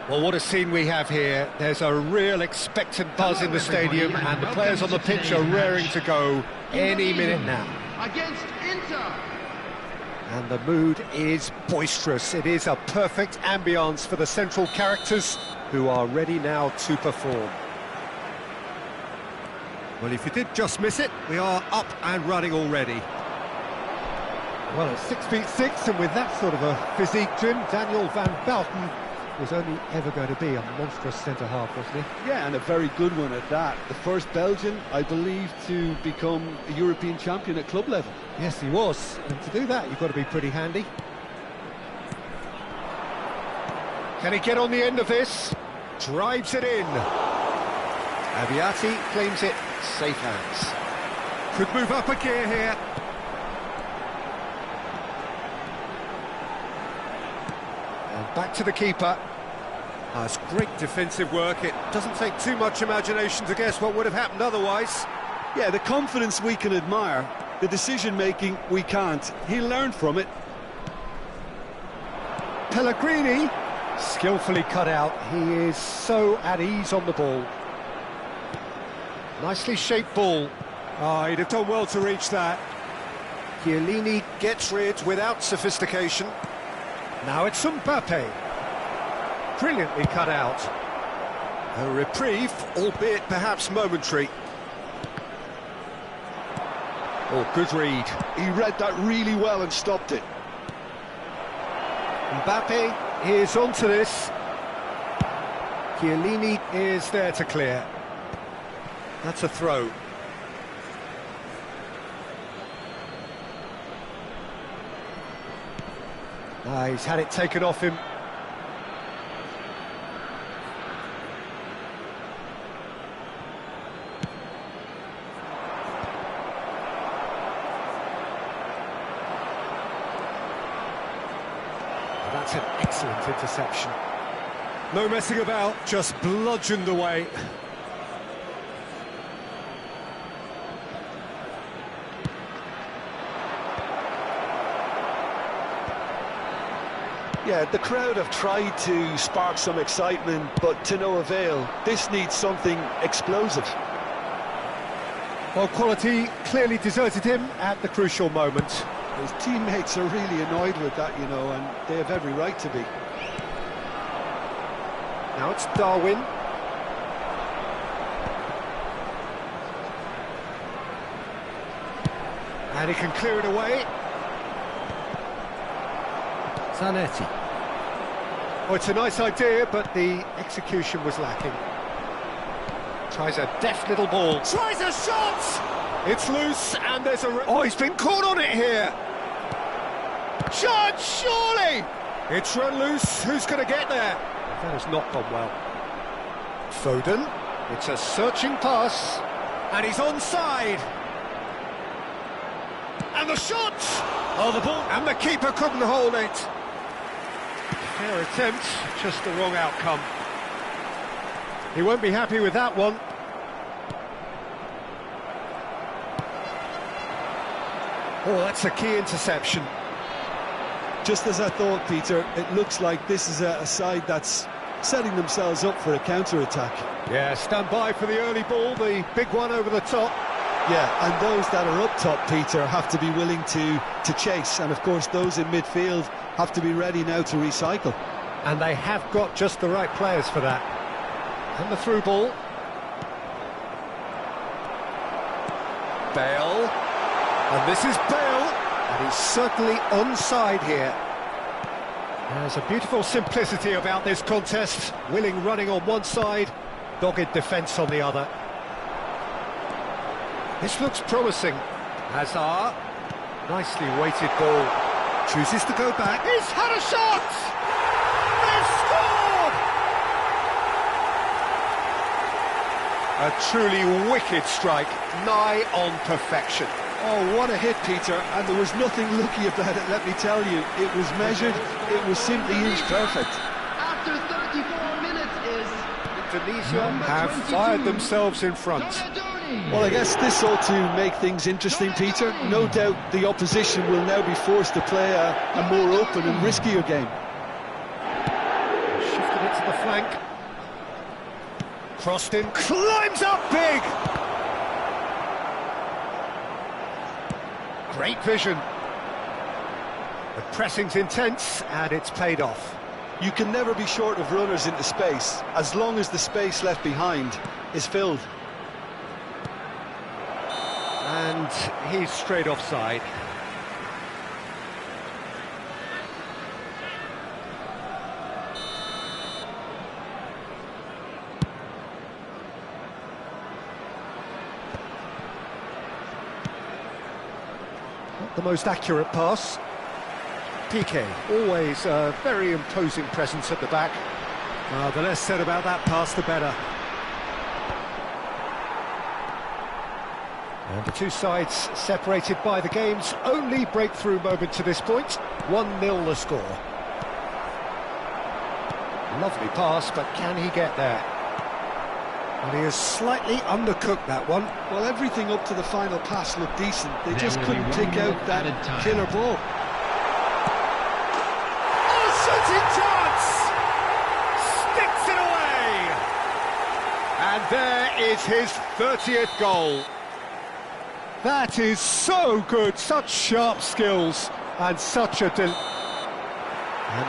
Well, what a scene we have here. There's a real expectant buzz in the stadium, and the players on the pitch are raring to go any minute now. Against Inter. And the mood is boisterous. It is a perfect ambience for the central characters who are ready now to perform. Well, if you did just miss it, we are up and running already. Well, at 6'6", and with that sort of a physique, Jim, Daniel van Bouten was only ever going to be a monstrous centre-half, wasn't he? Yeah, and a very good one at that. The first Belgian, I believe, to become a European champion at club level. Yes, he was. And to do that, you've got to be pretty handy. Can he get on the end of this? Drives it in. Abiati claims it. Safe hands. Could move up a gear here. And back to the keeper. That's great defensive work. It doesn't take too much imagination to guess what would have happened otherwise. Yeah, the confidence we can admire, the decision-making we can't. He learned from it. Pellegrini, skillfully cut out. He is so at ease on the ball. Nicely shaped ball. Oh, he'd have done well to reach that. Chiellini gets rid without sophistication. Now it's Mbappe. Brilliantly cut out. A reprieve, albeit perhaps momentary. Oh, good read. He read that really well and stopped it. Mbappe is onto this. Chiellini is there to clear. That's a throw. He's had it taken off him. That's an excellent interception. No messing about, just bludgeoned away. Yeah, the crowd have tried to spark some excitement, but to no avail. This needs something explosive. Well, quality clearly deserted him at the crucial moment. His teammates are really annoyed with that, you know, and they have every right to be. Now it's Darwin. And he can clear it away. Zanetti. Oh, it's a nice idea, but the execution was lacking. Tries a deft little ball. Tries a shot! It's loose, and there's a... Oh, he's been caught on it here! Judge, surely! It's run loose, who's going to get there? That has not gone well. Foden, it's a searching pass, and he's onside. And the shot! Oh, the ball, and the keeper couldn't hold it. Fair attempt, just the wrong outcome. He won't be happy with that one. Oh, that's a key interception. Just as I thought, Peter, it looks like this is a side that's setting themselves up for a counter-attack. Yeah, stand by for the early ball, the big one over the top. Yeah, and those that are up top, Peter, have to be willing to chase. And, of course, those in midfield have to be ready now to recycle. And they have got just the right players for that. And the through ball. Bale. And this is Bale. And he's certainly onside here. There's a beautiful simplicity about this contest. Willing running on one side, dogged defence on the other. This looks promising. Hazard. Nicely weighted ball. Chooses to go back. He's had a shot! They've scored! A truly wicked strike, nigh on perfection. Oh, what a hit, Peter, and there was nothing lucky about it, let me tell you. It was measured, it was simply inch perfect. After 34 minutes is... Indonesia have fired themselves in front. Well, I guess this ought to make things interesting, Peter. No doubt the opposition will now be forced to play a more open and riskier game. Shifted it to the flank. flank. Crossed in, climbs up big! Great vision. The pressing's intense, and it's paid off. You can never be short of runners into space, as long as the space left behind is filled. And he's straight offside. Not the most accurate pass. Piqué, always a very imposing presence at the back. The less said about that pass, the better. And the two sides separated by the game's only breakthrough moment to this point. 1-0 the score. Lovely pass, but can he get there? And he has slightly undercooked that one. Well, everything up to the final pass looked decent. They just couldn't pick out that killer ball. Oh, shooting chance! Sticks it away! And there is his 30th goal. That is so good, such sharp skills, and such a... And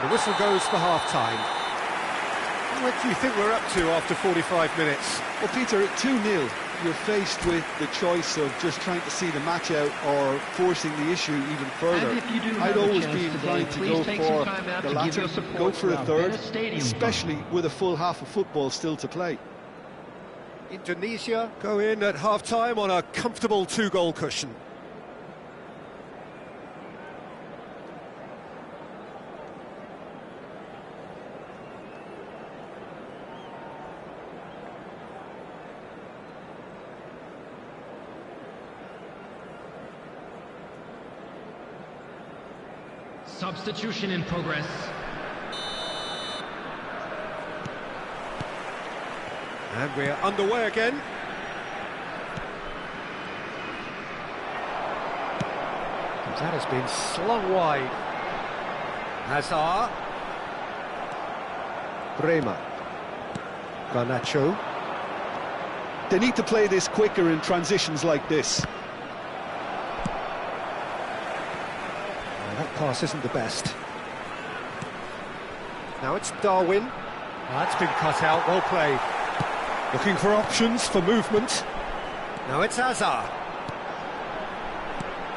the whistle goes for half-time. What do you think we're up to after 45 minutes? Well, Peter, at 2-0, you're faced with the choice of just trying to see the match out or forcing the issue even further. I'd always be inclined to go for the latter, go for a third, especially with a full half of football still to play. Indonesia go in at half-time on a comfortable 2-goal cushion. Substitution in progress. And we're underway again. That has been slung wide. Hazard. Bremer. Garnacho. They need to play this quicker in transitions like this. That pass isn't the best. Now it's Darwin. That's been cut out, well played. Looking for options for movement. Now it's Hazard.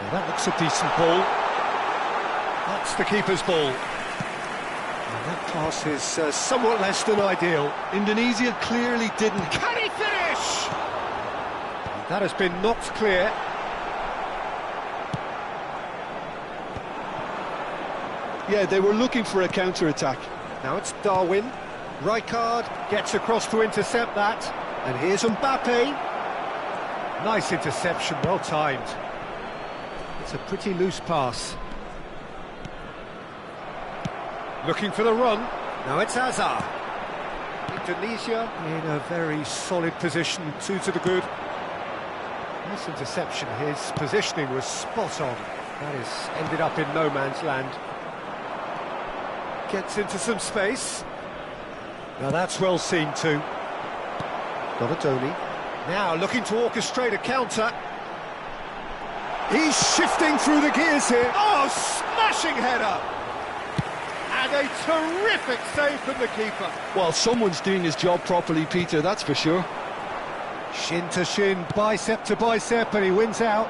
Now that looks a decent ball. That's the keeper's ball. And that pass is somewhat less than ideal. Indonesia clearly didn't... Can he finish? And that has been knocked clear. Yeah, they were looking for a counter-attack. Now it's Darwin. Rijkaard gets across to intercept that. And here's Mbappe. Nice interception, well timed. It's a pretty loose pass. Looking for the run. Now it's Hazard. Indonesia in a very solid position, 2 to the good. Nice interception, his positioning was spot on. That has ended up in no man's land. Gets into some space. Now that's well seen too. Donatoni. Now looking to orchestrate a counter. He's shifting through the gears here. Oh, smashing header! And a terrific save from the keeper. Well, someone's doing his job properly, Peter, that's for sure. Shin to shin, bicep to bicep, and he wins out.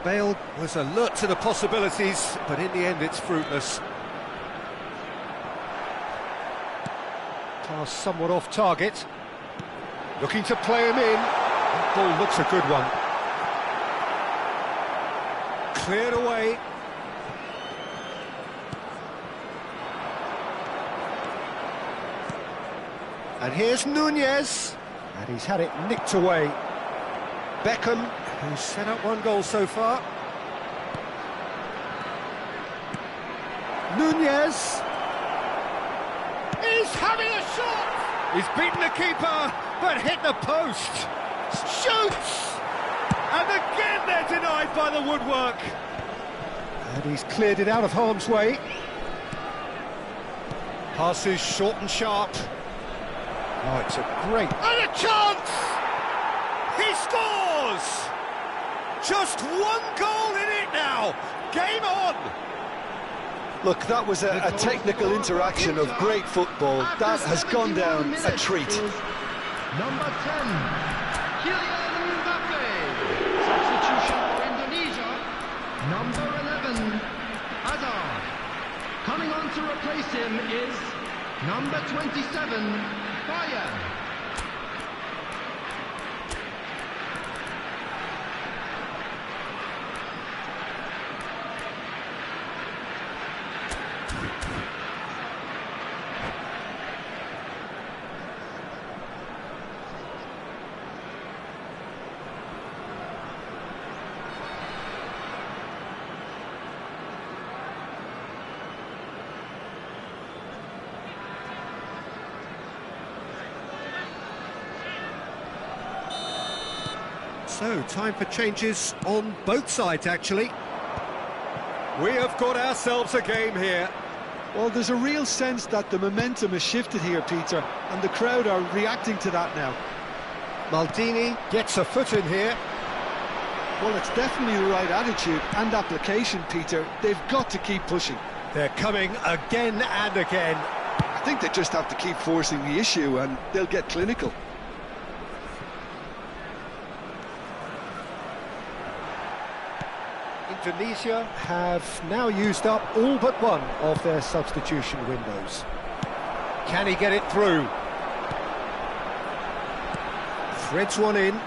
Bale was alert to the possibilities, but in the end it's fruitless. Pass somewhat off target. Looking to play him in. That ball looks a good one. Cleared away. And here's Nunez. And he's had it nicked away. Beckham, who's set up 1 goal so far. Nunez. He's having a shot! He's beaten the keeper, but hit the post. Shoots! And again they're denied by the woodwork. And he's cleared it out of harm's way. Passes short and sharp. Oh, it's a great... And a chance! He scores! Just one goal in it now! Game on! Look, that was a technical interaction of great football. That has gone down a treat. Number 10, Kylian Mbappe. Substitution for Indonesia. Number 11, Hazard. Coming on to replace him is number 27, Fase. So, time for changes on both sides, actually. We have got ourselves a game here. Well, there's a real sense that the momentum has shifted here, Peter, and the crowd are reacting to that now. Maldini gets a foot in here. Well, it's definitely the right attitude and application, Peter. They've got to keep pushing. They're coming again and again. I think they just have to keep forcing the issue and they'll get clinical. Indonesia have now used up all but one of their substitution windows. Can he get it through? Threads one in.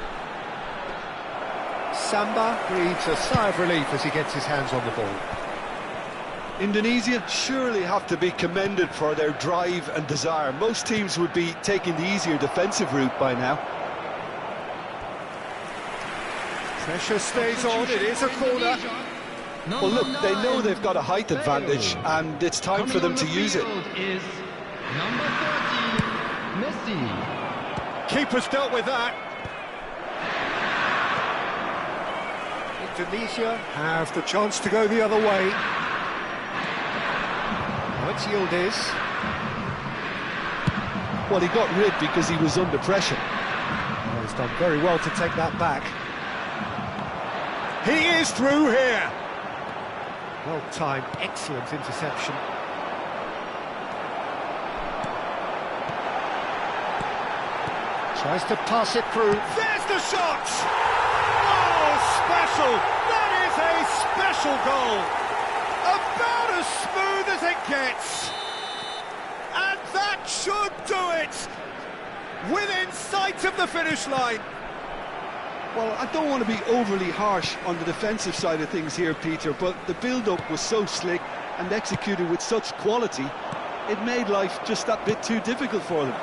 Samba breathes a sigh of relief as he gets his hands on the ball. Indonesia surely have to be commended for their drive and desire. Most teams would be taking the easier defensive route by now. Pressure stays on, it is a corner. Well, look, they know they've got a height advantage, and it's time for them to use it. Is number 30, Messi. Keeper's dealt with that. Indonesia have the chance to go the other way. What's Yildiz? Well, he got rid because he was under pressure. Oh, he's done very well to take that back. He is through here. Well timed, excellent interception. Tries to pass it through. There's the shot! Oh, special! That is a special goal! About as smooth as it gets. And that should do it! Within sight of the finish line. Well, I don't want to be overly harsh on the defensive side of things here, Peter, but the build-up was so slick and executed with such quality, it made life just that bit too difficult for them.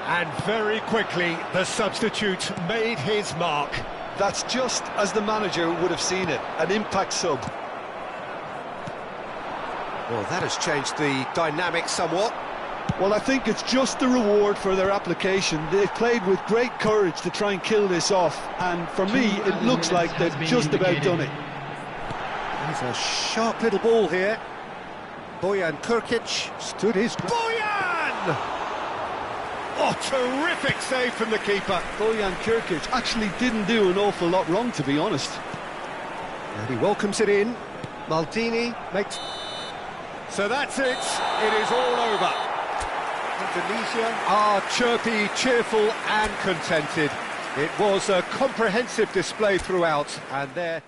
And very quickly, the substitute made his mark. That's just as the manager would have seen it, an impact sub. Well, that has changed the dynamic somewhat. Well, I think it's just the reward for their application. They've played with great courage to try and kill this off, and for me, it looks like they've just about done it. There's a sharp little ball here. Bojan Krkić stood his... Bojan! Oh, terrific save from the keeper. Bojan Krkić actually didn't do an awful lot wrong, to be honest. And he welcomes it in. Maldini makes... So that's it. It is all over. Indonesia are chirpy, cheerful and contented. It was a comprehensive display throughout, and their...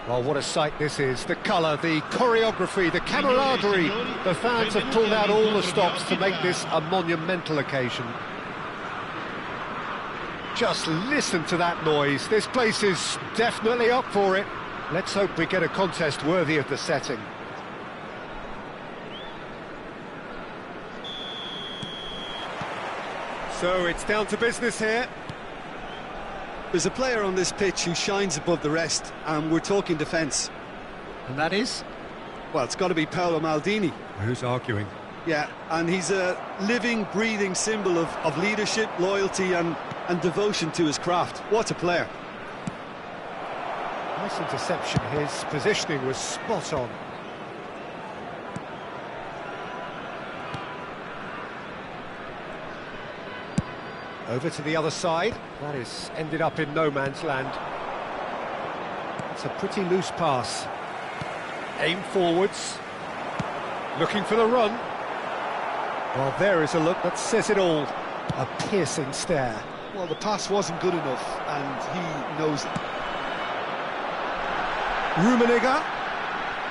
Well, what a sight this is. The colour, the choreography, the camaraderie. The fans have pulled out all the stops to make this a monumental occasion. Just listen to that noise. This place is definitely up for it. Let's hope we get a contest worthy of the setting. So it's down to business here. There's a player on this pitch who shines above the rest, and we're talking defence. And that is? Well, it's got to be Paolo Maldini. Who's arguing? Yeah, and he's a living, breathing symbol of leadership, loyalty and devotion to his craft. What a player. Nice interception. His positioning was spot on. Over to the other side. That is ended up in no man's land. It's a pretty loose pass. Aim forwards. Looking for the run. Well, there is a look that says it all. A piercing stare. Well, the pass wasn't good enough, and he knows it.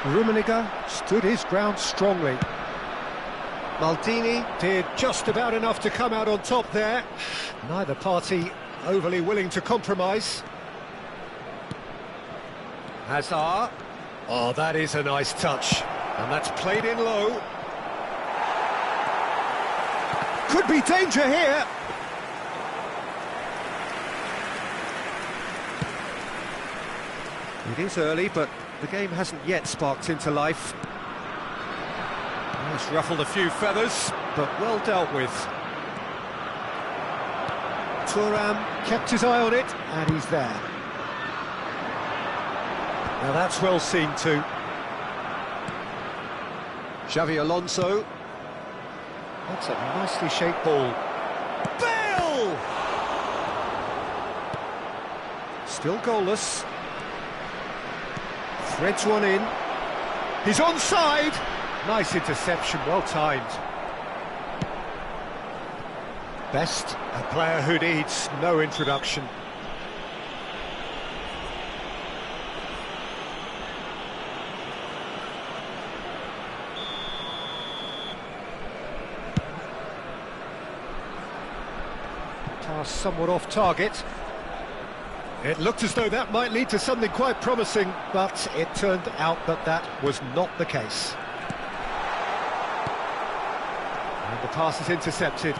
Rummenigge stood his ground strongly. Maldini did just about enough to come out on top there. Neither party overly willing to compromise. Hazard. Oh, that is a nice touch. And that's played in low. Could be danger here. It is early, but the game hasn't yet sparked into life. It's ruffled a few feathers, but well dealt with. Thuram kept his eye on it, and he's there. Now that's well seen too. Xavi Alonso. That's a nicely shaped ball. Bale! Still goalless. Threads one in. He's onside! Nice interception, well timed. Best, a player who needs no introduction. Pass somewhat off target. It looked as though that might lead to something quite promising, but it turned out that that was not the case. And the pass is intercepted.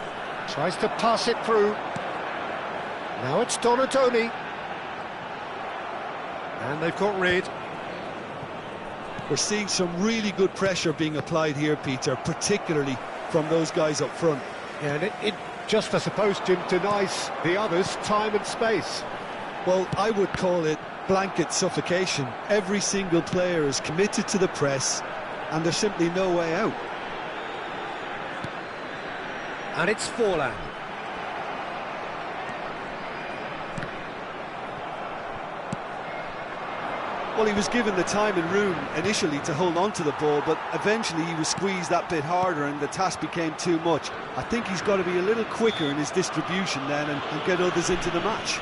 Tries to pass it through. Now it's Donadoni. And they've got rid. We're seeing some really good pressure being applied here, Peter, particularly from those guys up front. Yeah, and it just, I suppose, Jim, denies the others time and space. Well, I would call it blanket suffocation. Every single player is committed to the press, and there's simply no way out. And it's Forlan. Well, he was given the time and room initially to hold on to the ball, but eventually he was squeezed that bit harder and the task became too much. I think he's got to be a little quicker in his distribution then and get others into the match.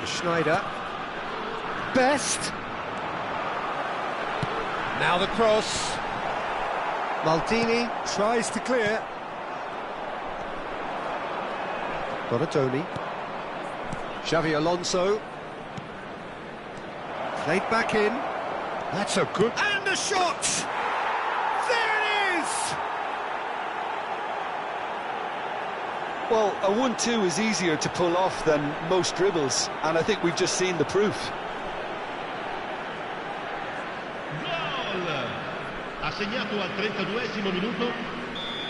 Schneider. Best. Now the cross. Maldini tries to clear. Donadoni. Xavi Alonso. Played back in. That's a good... And a shot! There it is! Well, a 1-2 is easier to pull off than most dribbles, and I think we've just seen the proof. Gol! Ha segnato al 32esimo minuto,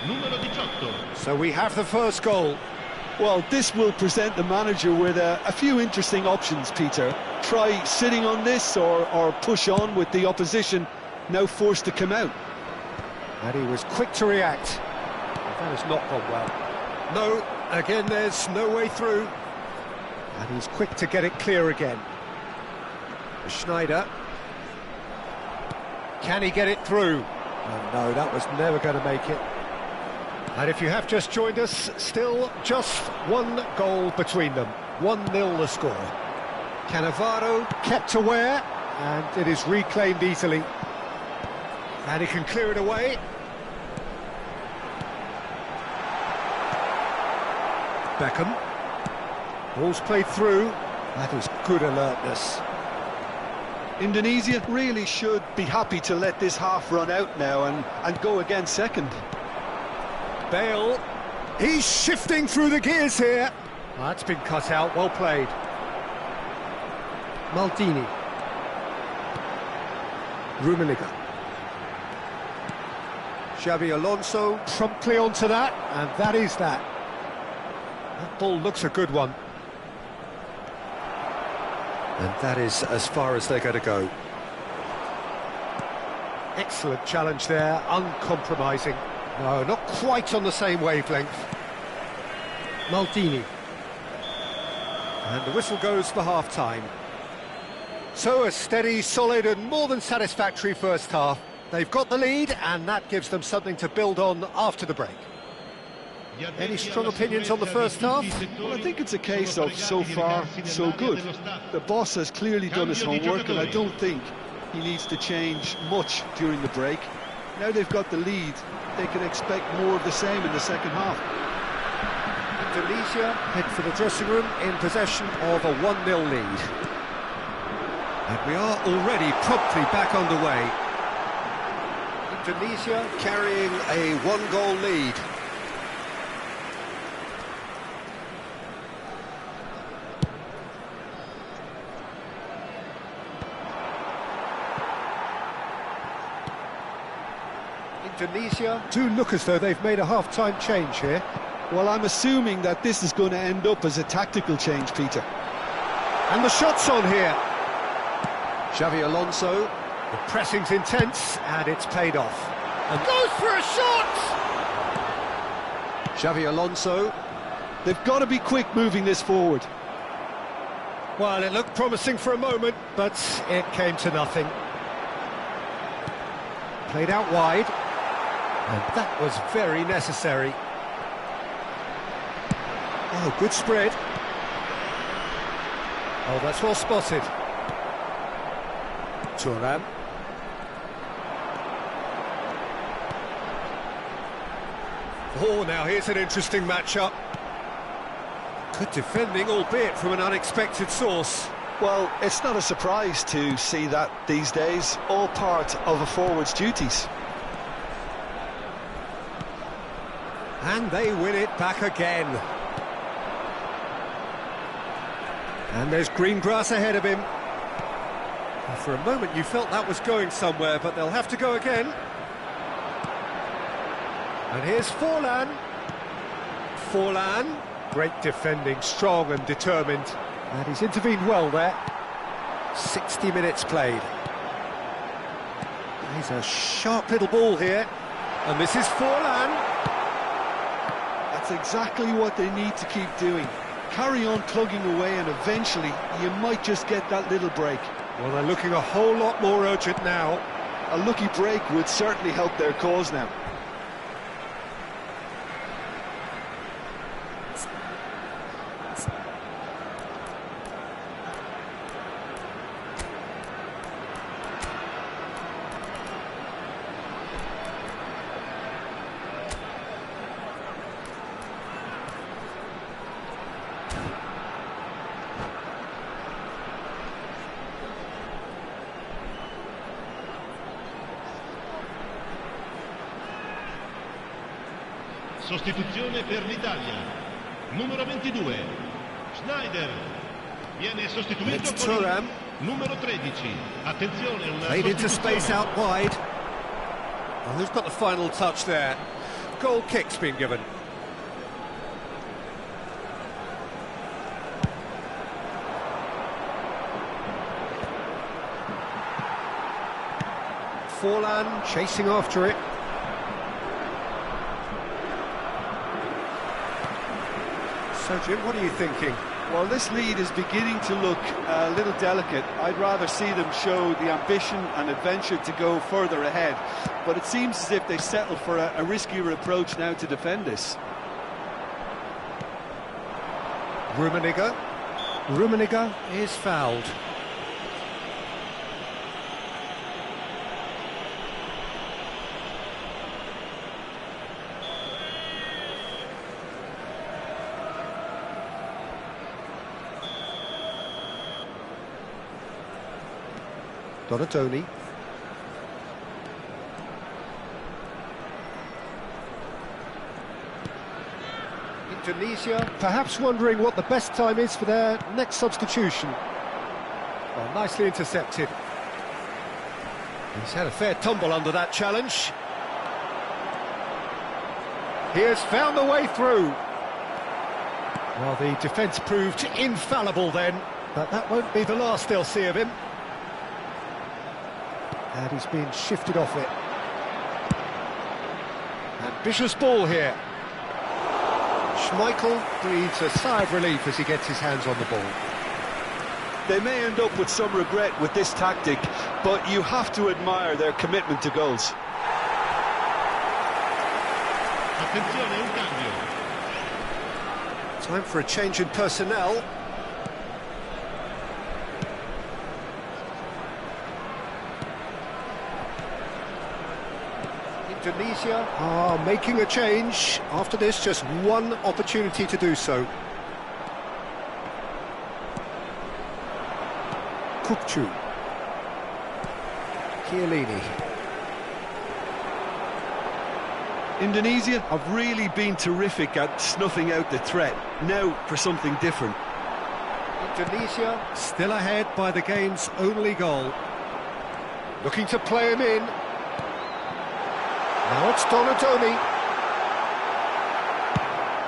numero 18. So we have the first goal. Well, this will present the manager with a few interesting options, Peter. Try sitting on this or push on with the opposition now forced to come out. And he was quick to react. That has not gone well. No, again, there's no way through. And he's quick to get it clear again. Schneider. Can he get it through? Oh, no, that was never going to make it. And if you have just joined us, still just one goal between them. 1-0 the score. Cannavaro kept aware, and it is reclaimed easily. And he can clear it away. Beckham. Ball's played through. That is good alertness. Indonesia really should be happy to let this half run out now and go again second. Bale. He's shifting through the gears here. That's been cut out, well played. Maldini. Rummenigge. Xabi Alonso promptly onto that, and that is that. That ball looks a good one. And that is as far as they're going to go. Excellent challenge there, uncompromising. No, not quite on the same wavelength. Maldini. And the whistle goes for half-time. So a steady, solid and more than satisfactory first half. They've got the lead, and that gives them something to build on after the break. Any strong opinions on the first half? Well, I think it's a case of so far, so good. The boss has clearly done his homework, and I don't think he needs to change much during the break. Now they've got the lead, they can expect more of the same in the second half. Indonesia head for the dressing room in possession of a 1-0 lead. And we are already promptly back underway. Indonesia carrying a 1-goal lead. Indonesia do look as though they've made a half-time change here. Well, I'm assuming that this is going to end up as a tactical change, Peter. And the shot's on here. Xabi Alonso, the pressing's intense, and it's paid off. And goes for a shot! Xabi Alonso. They've got to be quick moving this forward. Well, it looked promising for a moment, but it came to nothing. Played out wide, and that was very necessary. Oh, good spread. Oh, that's well spotted. Thuram. Oh, now here's an interesting matchup. Good defending, albeit from an unexpected source. Well, it's not a surprise to see that these days, all part of a forward's duties. And they win it back again. And there's green grass ahead of him. For a moment you felt that was going somewhere, but they'll have to go again. And here's Forlan. Forlan, great defending, strong and determined. And he's intervened well there. 60 minutes played. He's a sharp little ball here. And this is Forlan. That's exactly what they need to keep doing. Carry on plugging away, and eventually you might just get that little break. Well, they're looking a whole lot more urgent now. A lucky break would certainly help their cause now. Sostituzione per l'Italia. Numero 22, Schneider. Viene sostituito con Thuram. Numero 13. Attenzione, una Played into space sostituzione. out wide. Well, who's got the final touch there? Goal kick's been given. Forlan chasing after it. So, Jim, what are you thinking? Well, this lead is beginning to look a little delicate. I'd rather see them show the ambition and adventure to go further ahead. But it seems as if they settled for a riskier approach now to defend this. Rummenigge. Rummenigge is fouled. Donatoni. Indonesia perhaps wondering what the best time is for their next substitution. Well, nicely intercepted. He's had a fair tumble under that challenge. He has found the way through. Well, the defence proved infallible then, but that won't be the last they'll see of him. And he's been shifted off it. Ambitious ball here. Schmeichel breathes a sigh of relief as he gets his hands on the ball. They may end up with some regret with this tactic, but you have to admire their commitment to goals. Attenzione, un cambio. Time for a change in personnel. Indonesia are making a change. After this, just one opportunity to do so. Kukcu. Chiellini. Indonesia have really been terrific at snuffing out the threat. Now for something different. Indonesia still ahead by the game's only goal. Looking to play him in. Now it's Donatoni.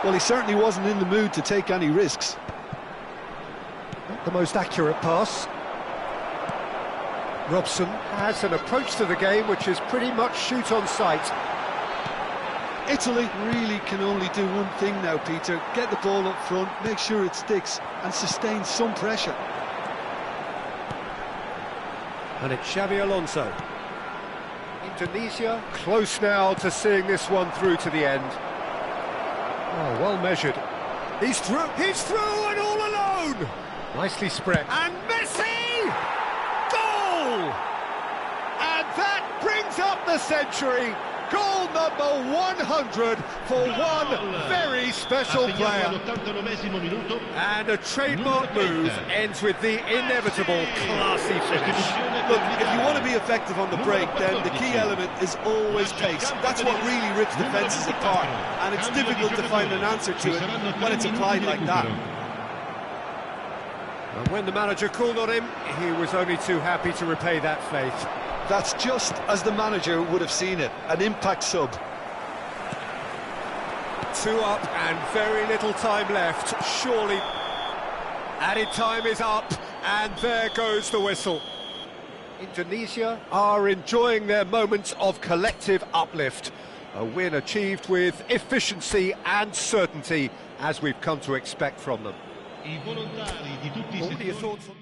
Well, he certainly wasn't in the mood to take any risks. Not the most accurate pass. Robson has an approach to the game which is pretty much shoot on sight. Italy really can only do one thing now, Peter. Get the ball up front, make sure it sticks, and sustain some pressure. And it's Xabi Alonso. Indonesia close now to seeing this one through to the end. Oh, well measured. He's through and all alone! Nicely spread. And Messi! Goal! And that brings up the century. Goal number 100 for one very special player. And a trademark move ends with the inevitable classy finish. Look, if you want to be effective on the break, then the key element is always pace. That's what really rips defences apart, and it's difficult to find an answer to it when it's applied like that. And when the manager called on him, he was only too happy to repay that faith. That's just as the manager would have seen it, an impact sub. 2 up and very little time left, surely. Added time is up, and there goes the whistle. Indonesia are enjoying their moments of collective uplift. A win achieved with efficiency and certainty, as we've come to expect from them. What are your thoughts on...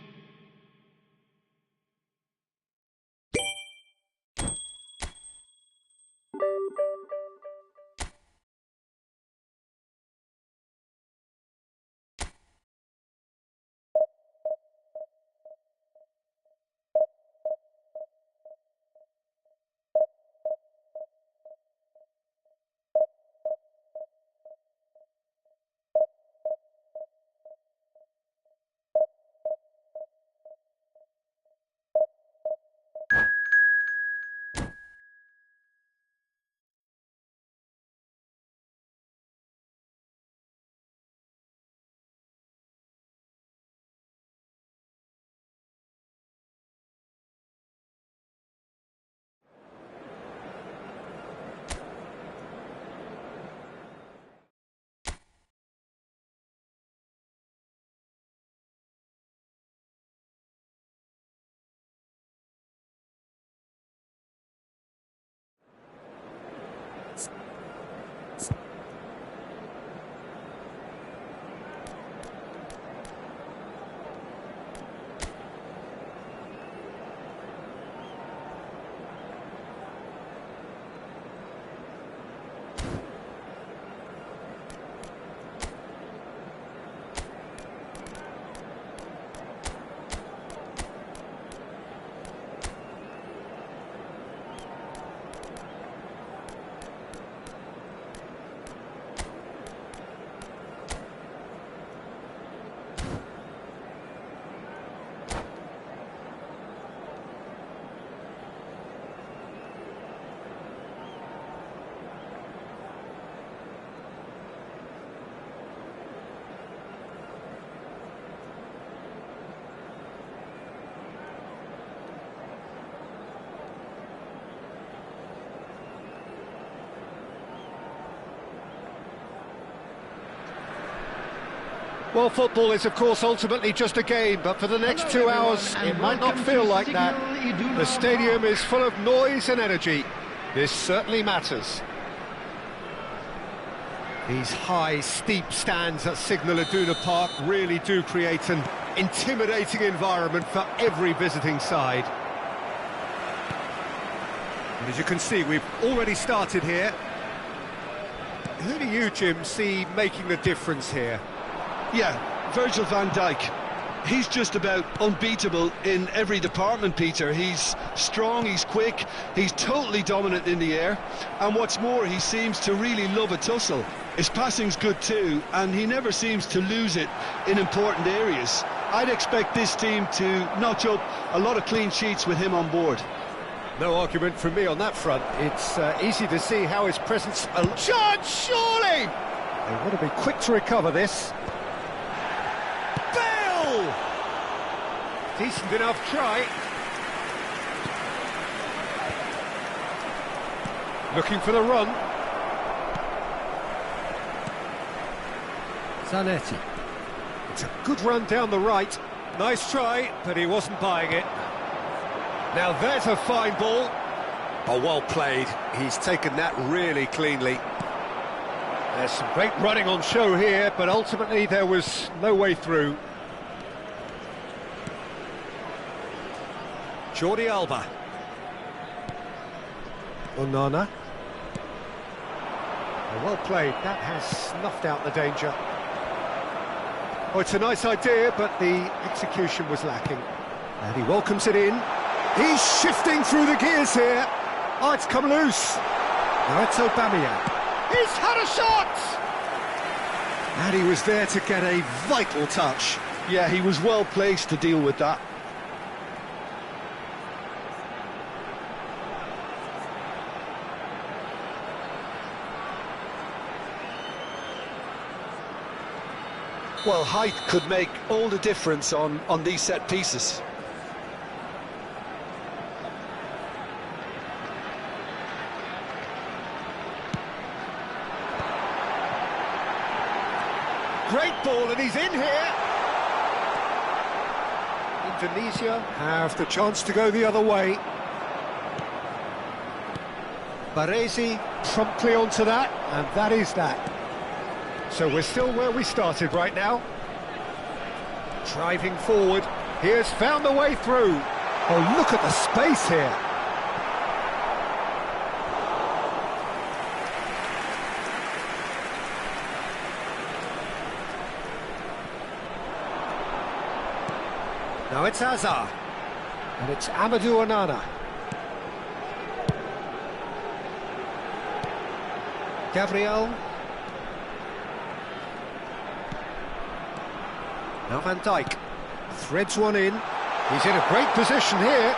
Well, football is, of course, ultimately just a game, but for the next 2 hours, it might not feel like that. The stadium is full of noise and energy. This certainly matters. These high, steep stands at Signal Iduna Park really do create an intimidating environment for every visiting side. And as you can see, we've already started here. Who do you, Jim, see making the difference here? Yeah, Virgil van Dijk. He's just about unbeatable in every department, Peter. He's strong, he's quick, he's totally dominant in the air, and what's more, he seems to really love a tussle. His passing's good too, and he never seems to lose it in important areas. I'd expect this team to notch up a lot of clean sheets with him on board. No argument from me on that front. It's easy to see how his presence... Chance, surely! They want to be quick to recover this. Bale! Decent enough try. Looking for the run. Zanetti. It's a good run down the right. Nice try, but he wasn't buying it. Now there's a fine ball. Oh, well played. He's taken that really cleanly. There's some great running on show here, but ultimately there was no way through. Jordi Alba. Onana. Oh, well played. That has snuffed out the danger. Oh, it's a nice idea, but the execution was lacking. And he welcomes it in. He's shifting through the gears here. Oh, it's come loose. Now it's Aubameyang. He's had a shot! And he was there to get a vital touch. Yeah, he was well placed to deal with that. Well, height could make all the difference on these set pieces. Great ball, and he's in here. Indonesia have the chance to go the other way. Baresi promptly onto that, and that is that. So we're still where we started right now. Driving forward, he has found the way through. Oh, look at the space here. Now it's Hazard, and it's Amadou Onana. Gabriel. Now Van Dijk threads one in. He's in a great position here.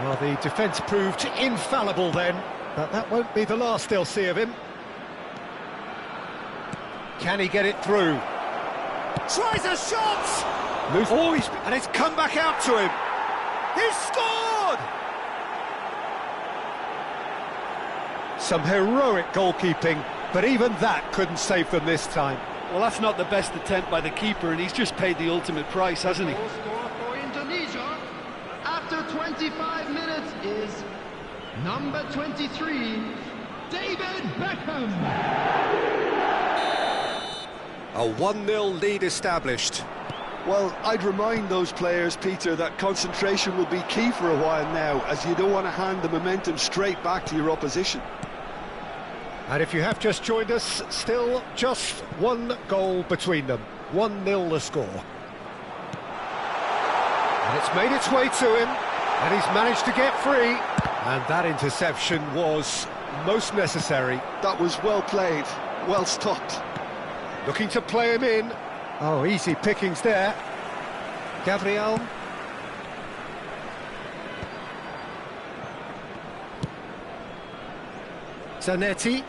Well, the defence proved infallible then, but that won't be the last they'll see of him. Can he get it through? Tries a shot! Oh, and it's come back out to him. He's scored! Some heroic goalkeeping, but even that couldn't save them this time. Well, that's not the best attempt by the keeper, and he's just paid the ultimate price, hasn't he? Goal scorer for Indonesia after 25 minutes is number 23, David Beckham. A 1-0 lead established. Well, I'd remind those players, Peter, that concentration will be key for a while now, as you don't want to hand the momentum straight back to your opposition. And if you have just joined us, still just one goal between them. 1-0 the score. And it's made its way to him, and he's managed to get free. And that interception was most necessary. That was well played, well stopped. Looking to play him in. Oh, easy pickings there. Gabriel. Zanetti.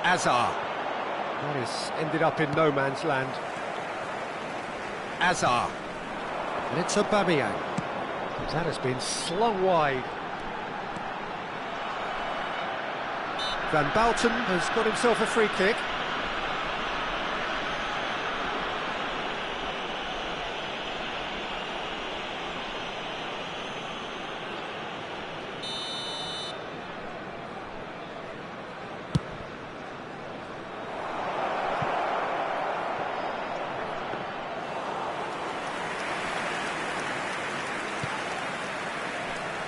Hazard. That has ended up in no man's land. Hazard. And it's Aubameyang. That has been slung wide. Van Bouten has got himself a free kick.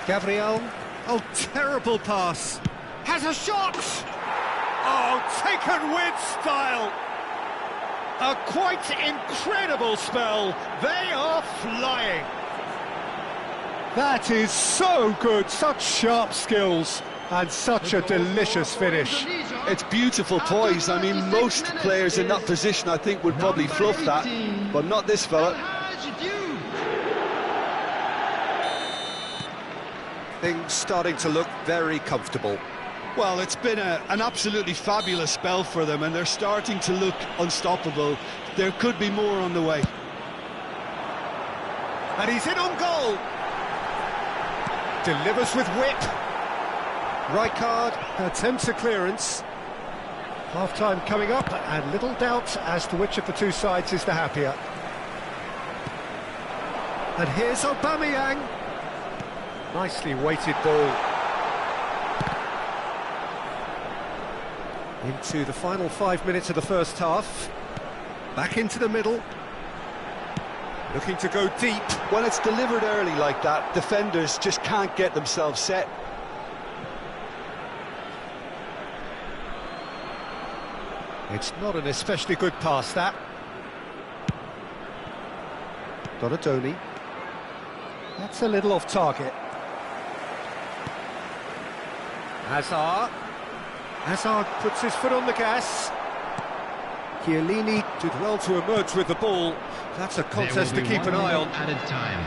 Gabriel. Oh, terrible pass. Has a shot! Oh, taken with style. A quite incredible spell. They are flying. That is so good. Such sharp skills and such a delicious finish. It's beautiful poise. I mean, most players in that position, I think, would probably fluff that, but not this fella. Things starting to look very comfortable. Well, it's been an absolutely fabulous spell for them, and they're starting to look unstoppable. There could be more on the way. And he's in on goal. Delivers with whip. Rijkaard attempts a clearance. Half-time coming up, and little doubt as to which of the two sides is the happier. And here's Aubameyang. Nicely weighted ball. Into the final 5 minutes of the first half. Back into the middle. Looking to go deep. When it's delivered early like that, defenders just can't get themselves set. It's not an especially good pass, that. Donadoni. That's a little off target. Hazard puts his foot on the gas. Chiellini did well to emerge with the ball. That's a contest to keep an eye on. Added time.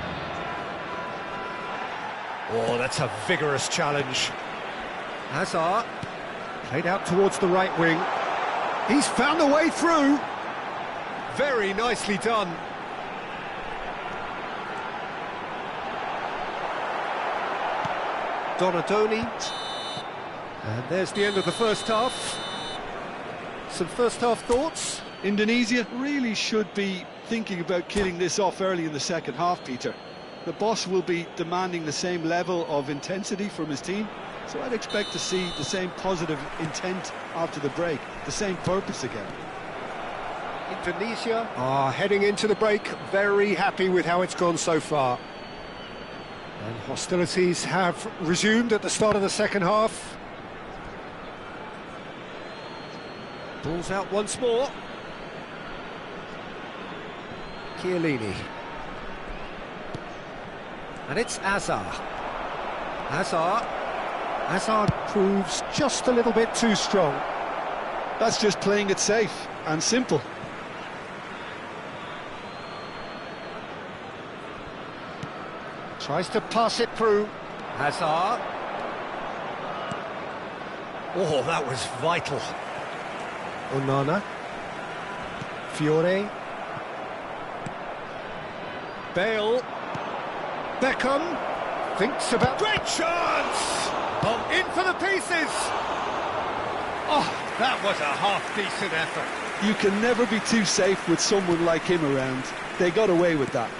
Oh, that's a vigorous challenge. Hazard played out towards the right wing. He's found a way through. Very nicely done. Donadoni. And there's the end of the first half. Some first half thoughts? Indonesia really should be thinking about killing this off early in the second half, Peter. The boss will be demanding the same level of intensity from his team, so I'd expect to see the same positive intent after the break, the same purpose again. Indonesia are heading into the break, very happy with how it's gone so far. And hostilities have resumed at the start of the second half. Ball's out once more. Chiellini. And it's Hazard. Hazard proves just a little bit too strong. That's just playing it safe and simple. Tries to pass it through. Hazard. Oh, that was vital. Onana. Fiore. Bale. Beckham. Thinks about... Great chance! Oh, in for the pieces! Oh, that was a half-decent effort. You can never be too safe with someone like him around. They got away with that.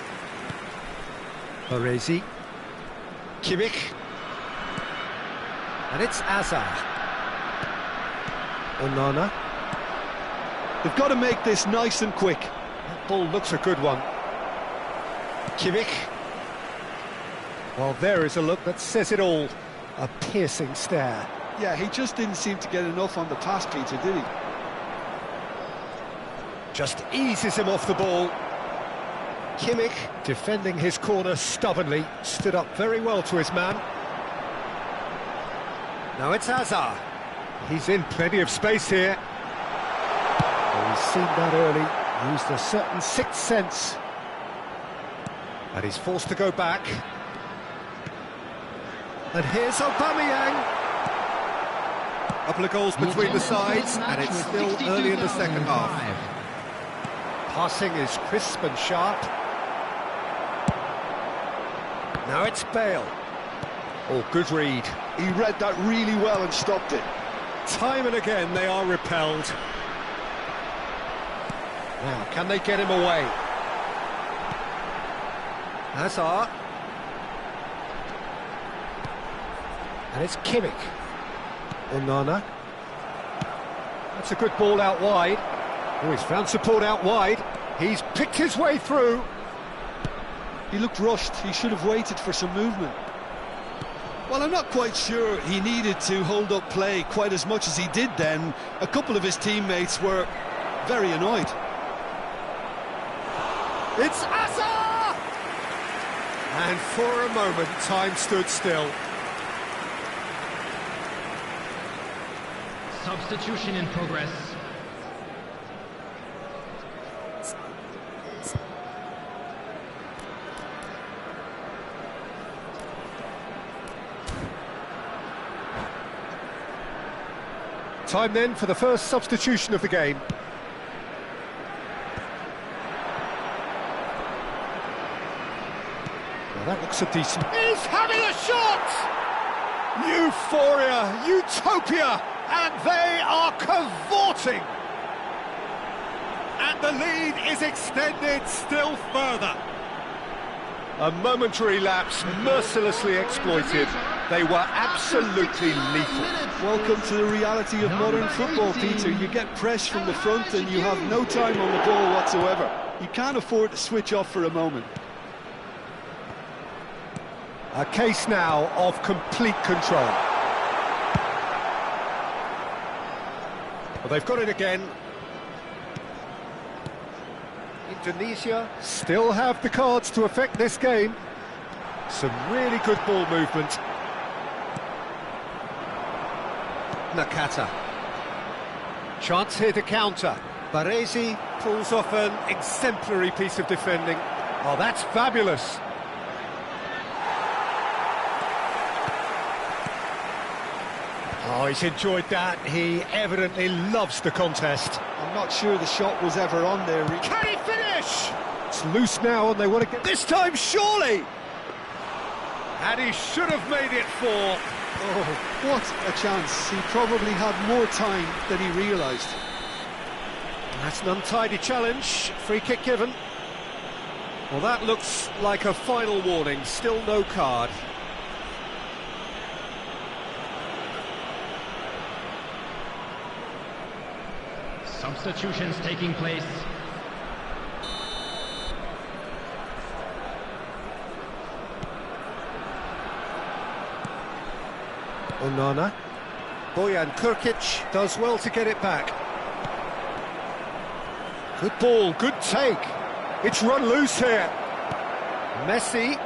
Baresi. Kimmich. And it's Hazard. Onana. They've got to make this nice and quick. That ball looks a good one. Kimmich. Well, there is a look that says it all. A piercing stare. Yeah, he just didn't seem to get enough on the pass, Peter, did he? Just eases him off the ball. Kimmich, defending his corner stubbornly, stood up very well to his man. Now it's Hazard. He's in plenty of space here. Well, he's seen that early, used a certain sixth sense. And he's forced to go back. And here's Aubameyang. A couple of goals between the sides, and it's still early in the second half. Passing is crisp and sharp. Now it's Bale. Oh, good read. He read that really well and stopped it. Time and again they are repelled. Now, can they get him away? Hazard. And it's Kimmich. Onana. That's a good ball out wide. Oh, he's found support out wide. He's picked his way through. He looked rushed. He should have waited for some movement. Well, I'm not quite sure he needed to hold up play quite as much as he did then. A couple of his teammates were very annoyed. It's Asa! And for a moment, time stood still. Substitution in progress. Time then for the first substitution of the game. Well, that looks a decent... He's having a shot! Euphoria, utopia, and they are cavorting! And the lead is extended still further. A momentary lapse, mercilessly exploited. They were absolutely lethal. Welcome to the reality of modern football, Peter. You get pressed from the front and you have no time on the ball whatsoever. You can't afford to switch off for a moment. A case now of complete control. Well, they've got it again. Indonesia still have the cards to affect this game. Some really good ball movement. Nakata. Chance here to counter. Baresi pulls off an exemplary piece of defending. Oh, that's fabulous. Oh, he's enjoyed that. He evidently loves the contest. I'm not sure the shot was ever on there. Can he finish? It's loose now and they want to get... This time, surely! And he should have made it 4. Oh, what a chance. He probably had more time than he realised. That's an untidy challenge. Free kick given. Well, that looks like a final warning. Still no card. Substitutions taking place. Onana. Bojan Kurkic does well to get it back. Good ball, good take. It's run loose here. Messi.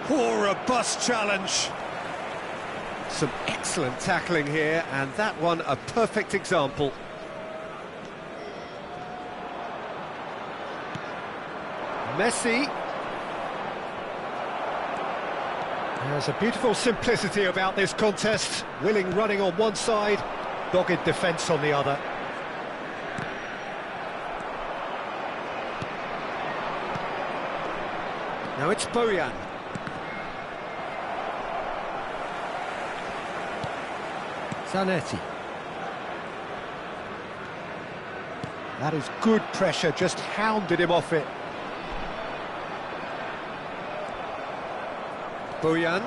Poor robust challenge. Some excellent tackling here, and that one a perfect example. Messi. There's a beautiful simplicity about this contest. Willing running on one side, dogged defence on the other. Now it's Bojan. Zanetti. That is good pressure, just hounded him off it. Bojan.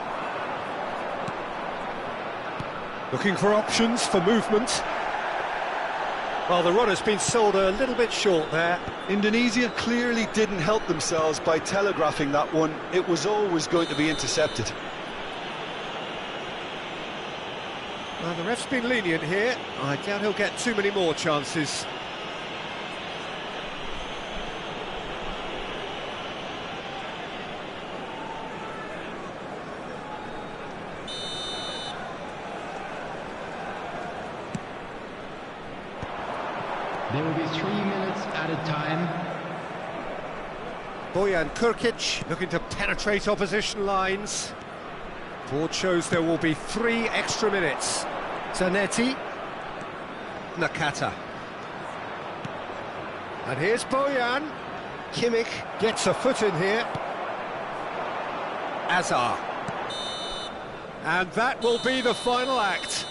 Looking for options for movement. Well, the runner's been sold a little bit short there. Indonesia clearly didn't help themselves by telegraphing that one. It was always going to be intercepted. Well, the ref's been lenient here. I doubt he'll get too many more chances. There will be 3 minutes added time. Bojan Kurkic looking to penetrate opposition lines. Board shows there will be 3 extra minutes. Zanetti. Nakata. And here's Bojan. Kimmich gets a foot in here. Azar. And that will be the final act.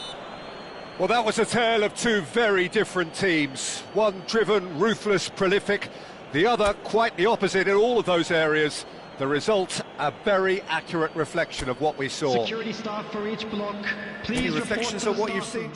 Well, that was a tale of 2 very different teams. One driven, ruthless, prolific. The other quite the opposite in all of those areas. The result, a very accurate reflection of what we saw. Security staff for each block. Please Any reflections on what you've seen?